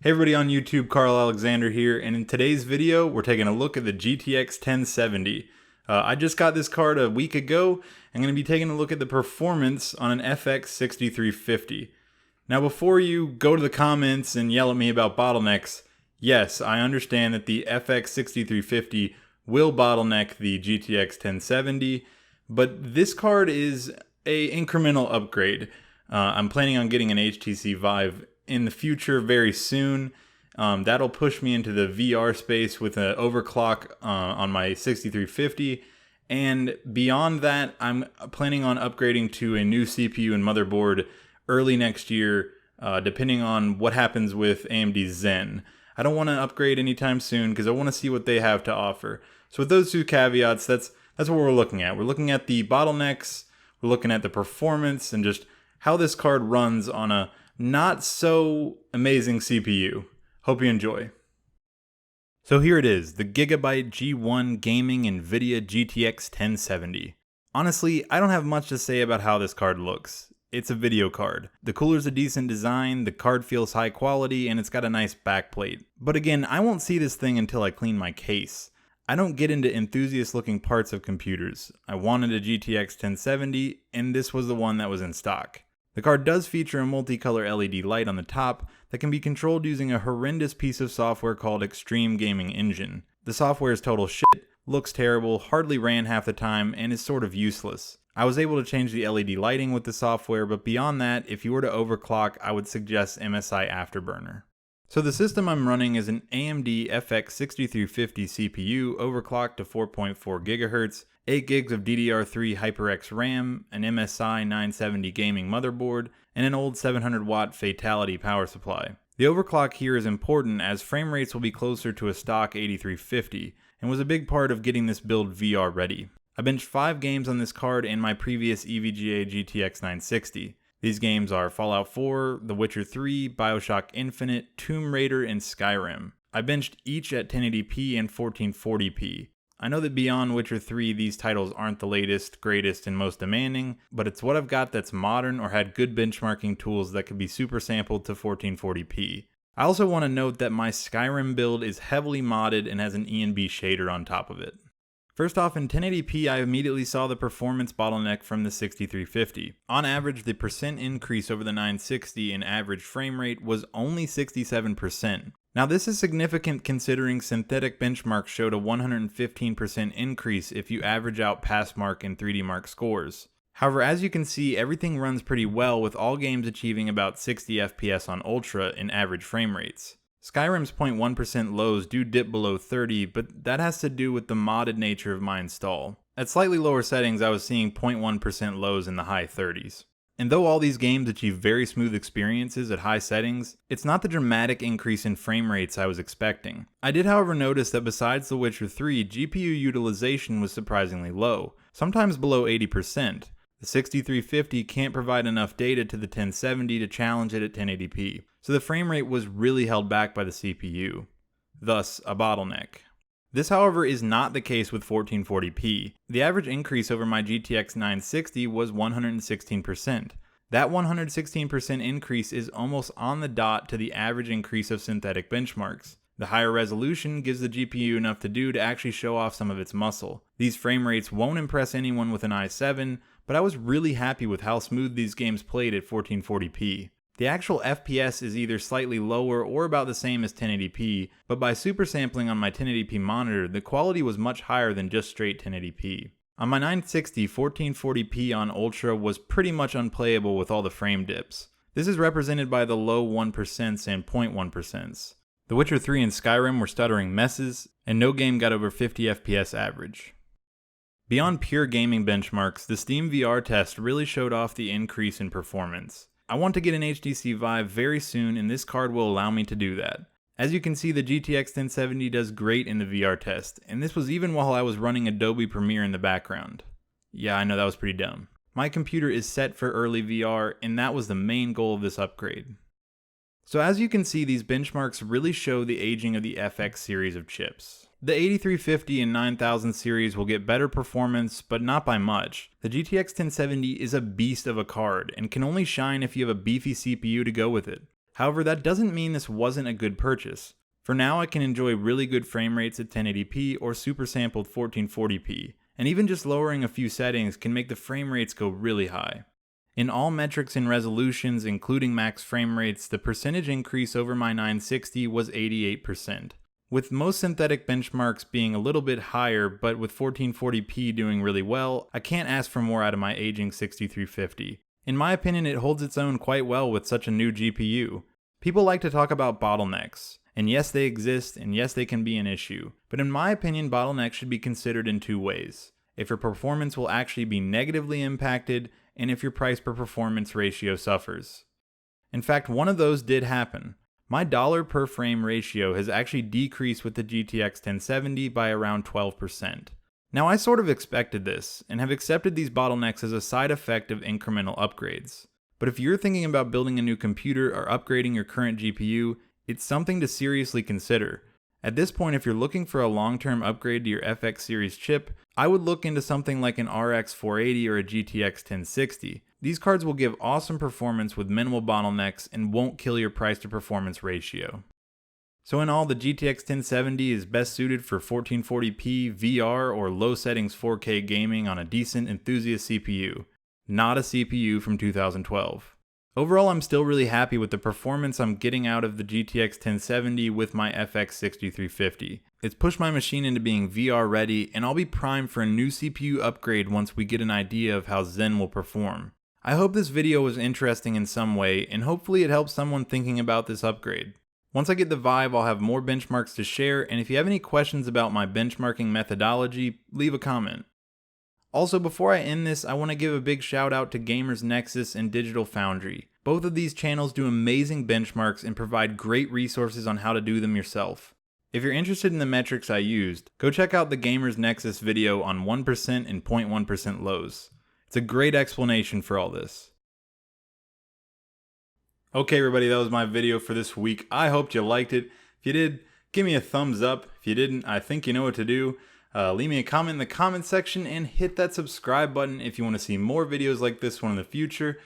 Hey everybody on YouTube, Carl Alexander here, and in today's video, we're taking a look at the GTX 1070. I just got this card a week ago. I'm going to be taking a look at the performance on an FX-6350. Now before you go to the comments and yell at me about bottlenecks, yes, I understand that the FX-6350 will bottleneck the GTX 1070, but this card is a incremental upgrade. I'm planning on getting an HTC Vive in the future very soon. That'll push me into the VR space with an overclock on my 6350, and beyond that I'm planning on upgrading to a new CPU and motherboard early next year, depending on what happens with AMD Zen. I don't want to upgrade anytime soon because I want to see what they have to offer. So with those two caveats, that's what we're looking at. We're looking at the bottlenecks, we're looking at the performance, and just how this card runs on a not so amazing CPU. Hope you enjoy. So here it is, the Gigabyte G1 Gaming NVIDIA GTX 1070. Honestly, I don't have much to say about how this card looks. It's a video card. The cooler's a decent design, the card feels high quality, and it's got a nice backplate. But again, I won't see this thing until I clean my case. I don't get into enthusiast looking parts of computers. I wanted a GTX 1070, and this was the one that was in stock. The card does feature a multicolor LED light on the top that can be controlled using a horrendous piece of software called Extreme Gaming Engine. The software is total shit, looks terrible, hardly ran half the time, and is sort of useless. I was able to change the LED lighting with the software, but beyond that, if you were to overclock, I would suggest MSI Afterburner. So the system I'm running is an AMD FX-6350 CPU overclocked to 4.4 GHz, 8 gigs of DDR3 HyperX RAM, an MSI 970 gaming motherboard, and an old 700 watt Fatality power supply. The overclock here is important as frame rates will be closer to a stock 8350, and was a big part of getting this build VR ready. I benched 5 games on this card in my previous EVGA GTX 960. These games are Fallout 4, The Witcher 3, BioShock Infinite, Tomb Raider, and Skyrim. I benched each at 1080p and 1440p. I know that beyond Witcher 3, these titles aren't the latest, greatest, and most demanding, but it's what I've got that's modern or had good benchmarking tools that could be super sampled to 1440p. I also want to note that my Skyrim build is heavily modded and has an ENB shader on top of it. First off, in 1080p, I immediately saw the performance bottleneck from the 6350. On average, the percent increase over the 960 in average frame rate was only 67%. Now this is significant considering synthetic benchmarks showed a 115% increase if you average out Passmark and 3D Mark scores. However, as you can see, everything runs pretty well with all games achieving about 60 FPS on Ultra in average frame rates. Skyrim's 0.1% lows do dip below 30, but that has to do with the modded nature of my install. At slightly lower settings, I was seeing 0.1% lows in the high 30s. And though all these games achieve very smooth experiences at high settings, it's not the dramatic increase in frame rates I was expecting. I did however notice that besides The Witcher 3, GPU utilization was surprisingly low, sometimes below 80%. The 6350 can't provide enough data to the 1070 to challenge it at 1080p, so the frame rate was really held back by the CPU, thus a bottleneck. This however is not the case with 1440p. The average increase over my GTX 960 was 116%. That 116% increase is almost on the dot to the average increase of synthetic benchmarks. The higher resolution gives the GPU enough to do to actually show off some of its muscle. These frame rates won't impress anyone with an i7, but I was really happy with how smooth these games played at 1440p. The actual FPS is either slightly lower or about the same as 1080p, but by super sampling on my 1080p monitor, the quality was much higher than just straight 1080p. On my 960, 1440p on Ultra was pretty much unplayable with all the frame dips. This is represented by the low 1% and 0.1%. The Witcher 3 and Skyrim were stuttering messes, and no game got over 50 FPS average. Beyond pure gaming benchmarks, the Steamvr test really showed off the increase in performance. I want to get an HTC Vive very soon, and this card will allow me to do that. As you can see, the GTX 1070 does great in the VR test, and this was even while I was running Adobe Premiere in the background. Yeah, I know that was pretty dumb. My computer is set for early VR, and that was the main goal of this upgrade. So as you can see, these benchmarks really show the aging of the FX series of chips. The 8350 and 9000 series will get better performance, but not by much. The GTX 1070 is a beast of a card, and can only shine if you have a beefy CPU to go with it. However, that doesn't mean this wasn't a good purchase. For now, I can enjoy really good frame rates at 1080p or super sampled 1440p, and even just lowering a few settings can make the frame rates go really high. In all metrics and resolutions, including max frame rates, the percentage increase over my 960 was 88%. With most synthetic benchmarks being a little bit higher, but with 1440p doing really well, I can't ask for more out of my aging 6350. In my opinion, it holds its own quite well with such a new GPU. People like to talk about bottlenecks, and yes, they exist, and yes, they can be an issue. But in my opinion, bottlenecks should be considered in two ways: if your performance will actually be negatively impacted, and if your price per performance ratio suffers. In fact, one of those did happen. My dollar per frame ratio has actually decreased with the GTX 1070 by around 12%. Now, I sort of expected this, and have accepted these bottlenecks as a side effect of incremental upgrades. But if you're thinking about building a new computer or upgrading your current GPU, it's something to seriously consider. At this point, if you're looking for a long-term upgrade to your FX series chip, I would look into something like an RX 480 or a GTX 1060. These cards will give awesome performance with minimal bottlenecks and won't kill your price to performance ratio. So in all, the GTX 1070 is best suited for 1440p, VR, or low settings 4K gaming on a decent enthusiast CPU, not a CPU from 2012. Overall, I'm still really happy with the performance I'm getting out of the GTX 1070 with my FX-6350. It's pushed my machine into being VR ready, and I'll be primed for a new CPU upgrade once we get an idea of how Zen will perform. I hope this video was interesting in some way, and hopefully it helps someone thinking about this upgrade. Once I get the vibe, I'll have more benchmarks to share, and if you have any questions about my benchmarking methodology, leave a comment. Also, before I end this, I want to give a big shout out to Gamers Nexus and Digital Foundry. Both of these channels do amazing benchmarks and provide great resources on how to do them yourself. If you're interested in the metrics I used, go check out the Gamers Nexus video on 1% and 0.1% lows. It's a great explanation for all this. Okay everybody, that was my video for this week. I hoped you liked it. If you did, give me a thumbs up. If you didn't, I think you know what to do. Leave me a comment in the comment section and hit that subscribe button if you want to see more videos like this one in the future.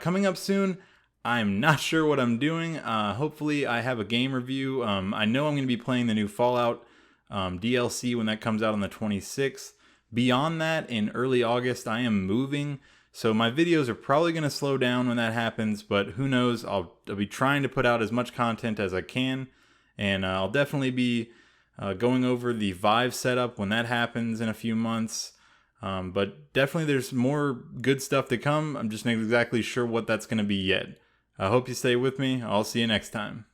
Coming up soon, I'm not sure what I'm doing. Hopefully I have a game review. I know I'm going to be playing the new Fallout DLC when that comes out on the 26th. Beyond that, in early August, I am moving. So my videos are probably going to slow down when that happens, but who knows, I'll be trying to put out as much content as I can. And I'll definitely be going over the Vive setup when that happens in a few months. But definitely there's more good stuff to come. I'm just not exactly sure what that's going to be yet. I hope you stay with me. I'll see you next time.